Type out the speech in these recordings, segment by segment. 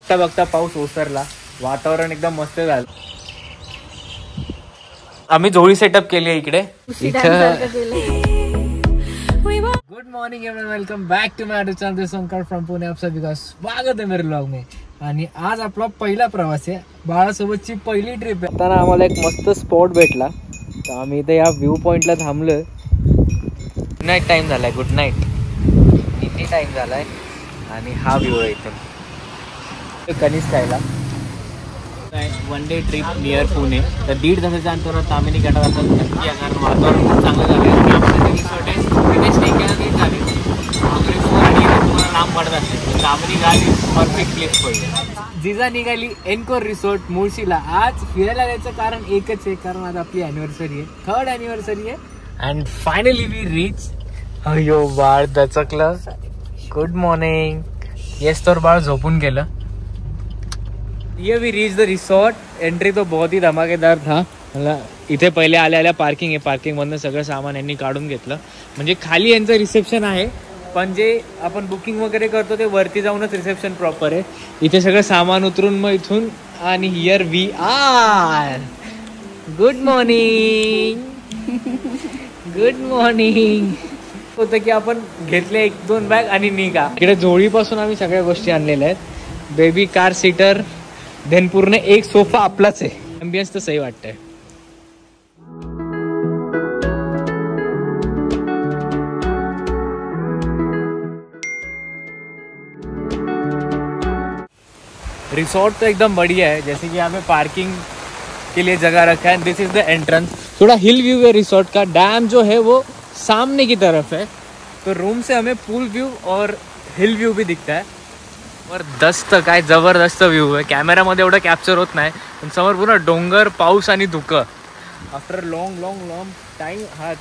बघता बघता पाऊस ओसरला, वातावरण एकदम मस्त झालं. आम्ही जोडी सेटअप केली आहे इकडे. Good morning everyone, welcome back to my channel this Shankar from Pune. आप सभी का स्वागत है मेरे ब्लॉग में. आणि आज आपला पहिला प्रवास आहे, बाळासोबतची पहिली ट्रिप आहे. आता आम्हाला एक मस्त स्पॉट भेटला, तर आम्ही इथे या व्ह्यू पॉइंटला थांबलोय. गुड नाईट टाइम झालाय, गुड नाईट किती टाइम झालाय. आणि हा व्ह्यू आहे इथे कनिष्कायला. One day trip near Pune. तर 1.5 तासाच्या अंतरावर तामिनी घाटात आपण नक्की येणार. वातावरण खूप चांगलं झालं आहे. आमचं रिसॉर्ट आहे तिथे स्टे केलं तरी चालेल. आणि तुम्हाला लांब पडत असते तामिनी घाट इज परफेक्ट प्लेस पडले. जिजा निघाली एनकोर रिसॉर्ट मुळशीला. आज फिरायला जायचं कारण एकच आहे, कारण आज आपली अॅनिव्हर्सरी आहे, 3rd अॅनिव्हर्सरी आहे. And finally we reach. अयो बाळ दचकलं. Good morning. येस, तर बाळ झोपून गेलं. ये we reach the resort. Entry तो बहुत ही धमाकेदार था. मला इथे पहिले आल्या पार्किंग आहे, पार्किंगमधनं सगळं सामान यांनी काढून घेतलं. म्हणजे खाली यांचं रिसेप्शन आहे, पण जे आपण बुकिंग वगैरे करतो ते वरती जाऊनच रिसेप्शन प्रॉपर आहे. इथे सगळं सामान उतरून मग इथून. आणि here we are. Good morning. Good morning. होतं की आपण घेतले 1-2 बॅग आणि निघा. इकडे जोडीपासून आम्ही सगळ्या गोष्टी आणलेल्या आहेत. बेबी कार सीटर, देन पूर्ण एक सोफा आपलाच आहे. अँबियन्स तर सही वाटतंय. रिसॉर्ट तो एकदम बढ़िया है. जैसे कि यहाँ पे पार्किंग के लिए जगह रखा है. दिस इज द एंट्रेंस. थोड़ा हिल व्यू है रिसॉर्ट का. डैम जो है वो सामने की तरफ है, तो रूम से हमें पूल व्यू और हिल व्यू भी दिखता है. और दस्त काय जबरदस्त व्ह्यू आहे. कॅमेरामध्ये एवढं कॅप्चर होत नाही, पण समोर पूर्ण डोंगर, पाऊस आणि धुकं. आफ्टर लॉंग टाईम हा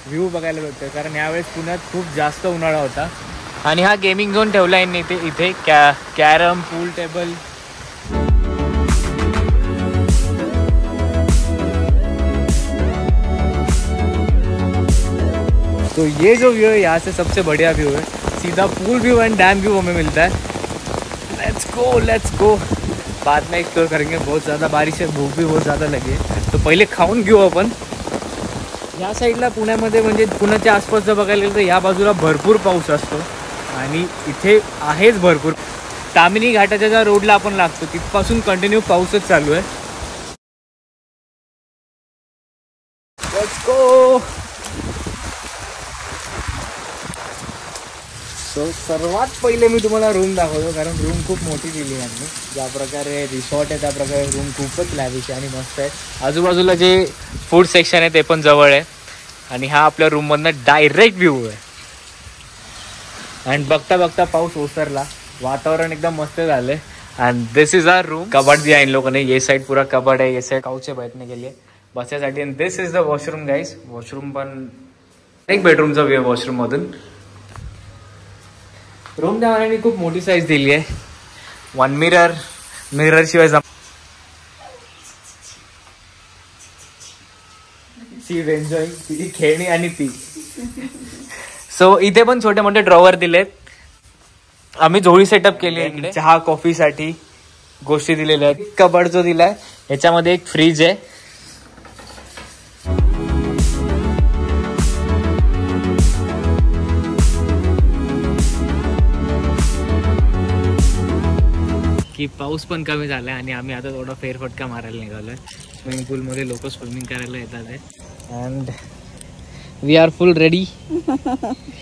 व्ह्यू बघायला भेटतो, कारण यावेळेस पुण्यात खूप जास्त उन्हाळा होता. आणि हा गेमिंग झोन ठेवला आहे इथे कॅरम, पूल टेबल. तो ये जो व्यू है यहाँ से सबसे बढ़िया व्यू है. सीधा पूल व्यू एंड डैम व्यू हमें मिलता है. Let's go. बाद में एक्सप्लोर करेंगे. बहुत ज़्यादा बारिश है, भूख भी बहुत ज़्यादा लगी है, तो पहिले खाऊन घेऊ आपण. या साईडला पुण्यामध्ये म्हणजे पुण्याच्या आसपास जर बघायला गेलं तर या बाजूला भरपूर पाऊस असतो, आणि इथे आहेच भरपूर. तामिनी घाटाच्या ज्या रोडला आपण लागतो तिथपासून कंटिन्यू पाऊसच चालू आहे. Let's go. सो सर्वात पहिले मी तुम्हाला रूम दाखवतो, कारण रूम खूप मोठी दिली आहे यांनी. ज्या प्रकारे रिसॉर्ट आहे त्या प्रकारे रूम खूपच लॅविश आहे आणि मस्त आहे. आजूबाजूला जे फूड सेक्शन आहे ते पण जवळ आहे. आणि हा आपल्या रूममधनं डायरेक्ट व्ह्यू आहे. अँड बघता बघता पाऊस ओसरला, वातावरण एकदम मस्त झालंय. And this is our room. कबड दिया इन लोगों ने. ये साइड पूरा कबड है, ये साइड काउच है बैठने के लिए, बसायसाठी. And this is the washroom guys. Washroom पण एक बेडरूमचा व्यू आहे वॉशरूम मधून. रूम त्या मानाने खूप मोठी साईज दिली आहे. 1 मिरर शिवाय शी इज एन्जॉयिंग तिची खेळणी आणि ती. सो इथे पण छोटे मोठे ड्रॉवर दिलेत. आम्ही झोळी सेटअप केली आहे. चहा कॉफीसाठी गोष्टी दिलेल्या आहेत. कबड जो दिलाय याच्यामध्ये एक फ्रीज आहे. की पाऊस पण कमी झालाय आणि आम्ही आता थोडा फेरफटका मारायला निघालोय. स्विमिंग पूलमध्ये लोक स्विमिंग करायला येतात आहे. And we are full ready.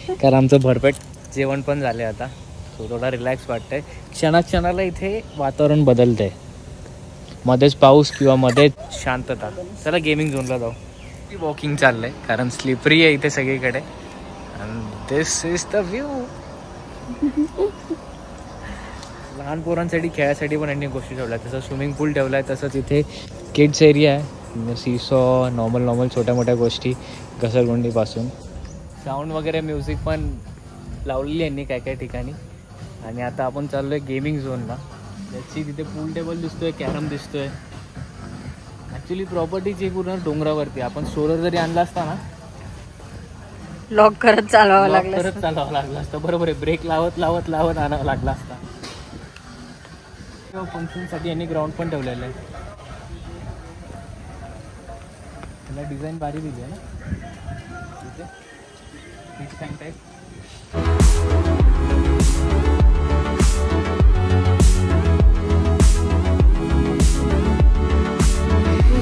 कारण आमचं भरपेट जेवण पण झालंय आता, सो थोडा रिलॅक्स वाटतंय. क्षणाला इथे वातावरण बदलतंय, मध्येच पाऊस किंवा मध्येच शांतता. चला गेमिंग झोनला जाऊ. वॉकिंग चाललंय कारण स्लिपरी आहे इथे सगळीकडे. And this is the view. लहान पोरांसाठी खेळासाठी पण यांनी गोष्टी ठेवल्या. तसं स्विमिंग पूल ठेवला आहे, तसंच इथे किड्स एरिया आहे. सीसॉ, नॉर्मल छोट्या मोठ्या गोष्टी, घसरगुंडीपासून. साऊंड वगैरे म्युझिक पण लावलेली यांनी काय ठिकाणी. आणि आता आपण चाललो आहे गेमिंग झोनला. त्याची तिथे पूल टेबल दिसतोय, कॅरम दिसतोय. ॲक्च्युली प्रॉपर्टीची पूर्ण डोंगरावरती. आपण सोलर जरी आणला असता ना, लॉक करत चालवावं लागलं असतं. बरोबर आहे. ब्रेक लावत आणावं लागला असता. फंक्शनसाठी यांनी ग्राउंड पण ठेवलेलं आहे. त्याला डिझाईन भारी दिली आहे ना टाईप.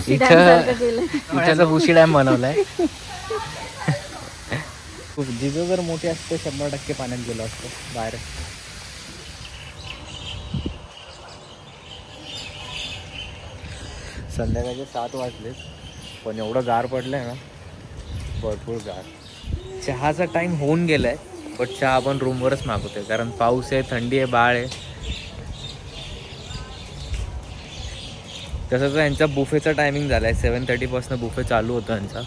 इथं बुशी डॅम बनवलाय. जिजो जर मोठी असते 100% पाण्यात गेलो असतो बाहेर. संध्याकाळचे 7 वाजले पण एवढं गार पडलंय ना, भरपूर गार. चहाचा टाइम होऊन गेलाय बट चहा आपण रूमवरच मागवतोय कारण पाऊस आहे, थंडी आहे, बाळ आहे. तसं तर यांचा बुफेचा टायमिंग झालाय 7:30 पासून बुफे चालू होतं यांचा.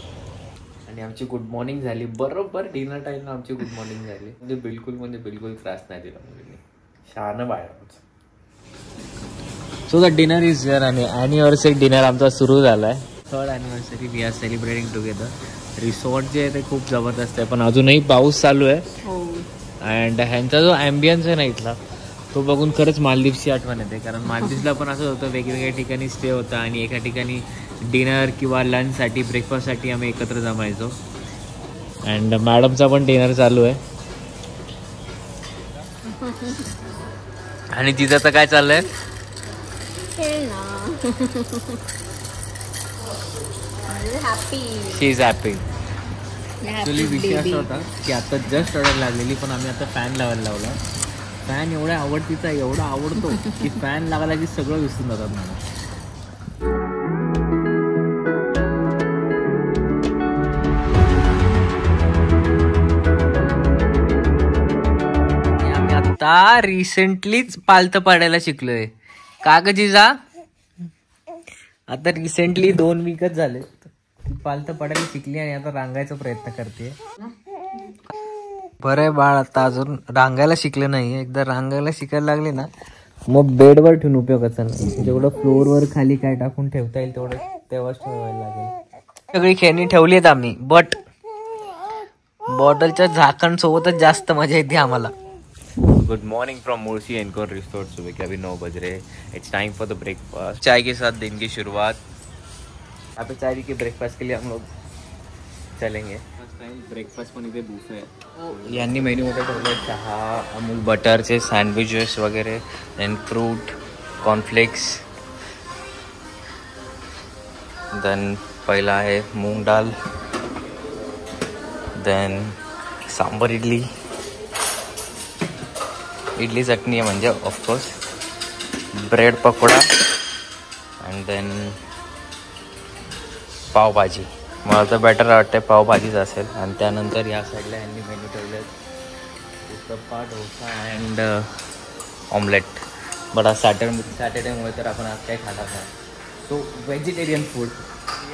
आणि आमची गुड मॉर्निंग झाली बरोबर डिनर टाईमला. आमची गुड मॉर्निंग झाली म्हणजे बिलकुल त्रास नाही दिला मुलीने. शहाणं बाळ. So the dinner is here आणि ॲनिव्हर्सरी डिनर आमचा सुरू झाला आहे. 3rd anniversary we are celebrating together. Resort जे आहे ते खूप जबरदस्त आहे पण अजूनही पाऊस चालू आहे. अँड ह्यांचा जो ॲम्बियन्स आहे ना इथला तो बघून खरंच मालदीवची आठवण येते. कारण मालदीवला पण असं होतं वेगवेगळ्या ठिकाणी स्टे होता आणि एका ठिकाणी डिनर किंवा लंचसाठी ब्रेकफास्टसाठी आम्ही एकत्र जमायचो. अँड मॅडमचा पण डिनर चालू आहे आणि तिचं तर काय चाललंय शी इज हॅपी. ॲक्च्युली विषय असा होता की आता जस्ट ऑर्डर लागलेली पण आम्ही आता फॅन लावायला लावला. फॅन एवढ्या आवडतीचा एवढा आवडतो की फॅन लागला की सगळं विसरून जातात मला. आम्ही आता रिसेंटलीच पालथं पाडायला शिकलोय. का ग जिजा? आता रिसेंटली 2 वीकच झाले पालथं पाडायला शिकली आणि आता रांगायचा प्रयत्न करते. बरं आहे बाळ, आता अजून रांगायला शिकले नाही. एकदा रांगायला शिकायला लागले ना मग बेडवर ठेवून उपयोगाचा नाही. जेवढं फ्लोअरवर खाली काय टाकून ठेवता येईल तेवढं तेव्हाच ठेवायला लागेल. सगळी खेळणी ठेवली आहेत आम्ही बट बॉटलच्या झाकण सोबतच जास्त मजा येते आम्हाला. Good morning from Mursi Encore resort. सुबह के अभी 9 बज रहे. It's time for the breakfast. चाय के साथ दिन की शुरुआत. यहाँ पे चाय के ब्रेकफास्ट के लिए हम लोग चलेंगे. ब्रेकफास्ट पण इथे बुफे आहे. यांनी मेन्यूमध्ये ठेवलं चहा, अमूल बटरचे सँडविचेस वगैरे, देन फ्रूट, कॉर्नफ्लेक्स. देन पहिला आहे मूग डाल, देन सांबर इडली चटणी आहे म्हणजे of course, bread pakoda and then pav bhaji. मला तर बेटर वाटतं पावभाजीच असेल. आणि त्यानंतर या साईडला यांनी मेन्यू ठेवले uttappa, dosa and omelette. But आज सॅटर्डेमुळे तर आपण आज काही खाणार नाही. तो व्हेजिटेरियन फूड.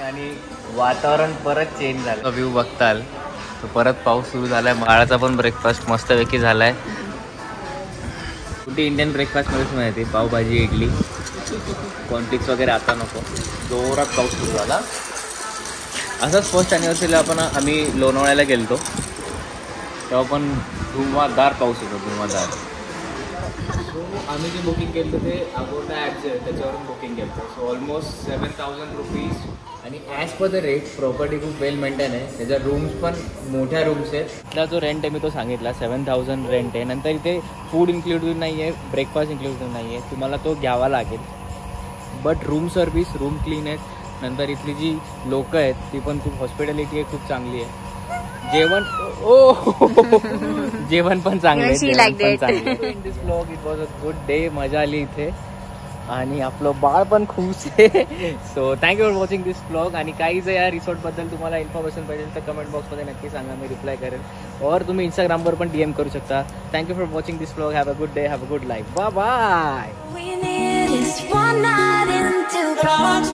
आणि वातावरण परत चेंज झालं. व्ह्यू बघताल तो परत पाऊस सुरू झाला आहे. बाळाचा पण ब्रेकफास्ट मस्तपैकी झाला आहे. कुठे इंडियन ब्रेकफास्टमध्येच माहिती पावभाजी, इडली, कॉर्नफ्लेक्स वगैरे आता नको. जोरात पाऊस सुरू झाला. असंच 1st ॲनिव्हर्सरीला आम्ही लोणावळ्याला गेलो तेव्हा पण धुवाधार पाऊस होतो, धुवाधार. सो आम्ही जे बुकिंग केलं ते अगोटा ॲप जे आहे त्याच्यावरून बुकिंग केलं. So almost 7,000 rupees. आणि as per the rate property खूप वेल मेंटेन आहे. त्याच्या रूम्स पण मोठ्या रूम्स आहेत. त्याचा जो रेंट आहे मी तो सांगितला 7,000 रेंट आहे. नंतर इथे फूड इन्क्लुडेड नाही आहे, ब्रेकफास्ट इन्क्लुडेड नाही आहे, तुम्हाला तो घ्यावा लागेल. But room service, room clean आहेत. नंतर इथली जी लोकं आहेत ती पण खूप हॉस्पिटॅलिटी आहे, खूप चांगली आहे. जेवण जेवण पण चांगलं आहे. This vlog it was a good day. मजा आली इथे आणि आपलं बाळ पण खुश आहे. So thank you for watching this vlog. आणि काही जर या रिसॉर्टबद्दल तुम्हाला इन्फॉर्मेशन पाहिजे तर कमेंट बॉक्समध्ये नक्की सांगा, मी रिप्लाय करेन. और तुम्ही इंस्टाग्रामवर पण DM करू शकता. Thank you for watching this vlog. Have a good day, have a good life. Bye bye.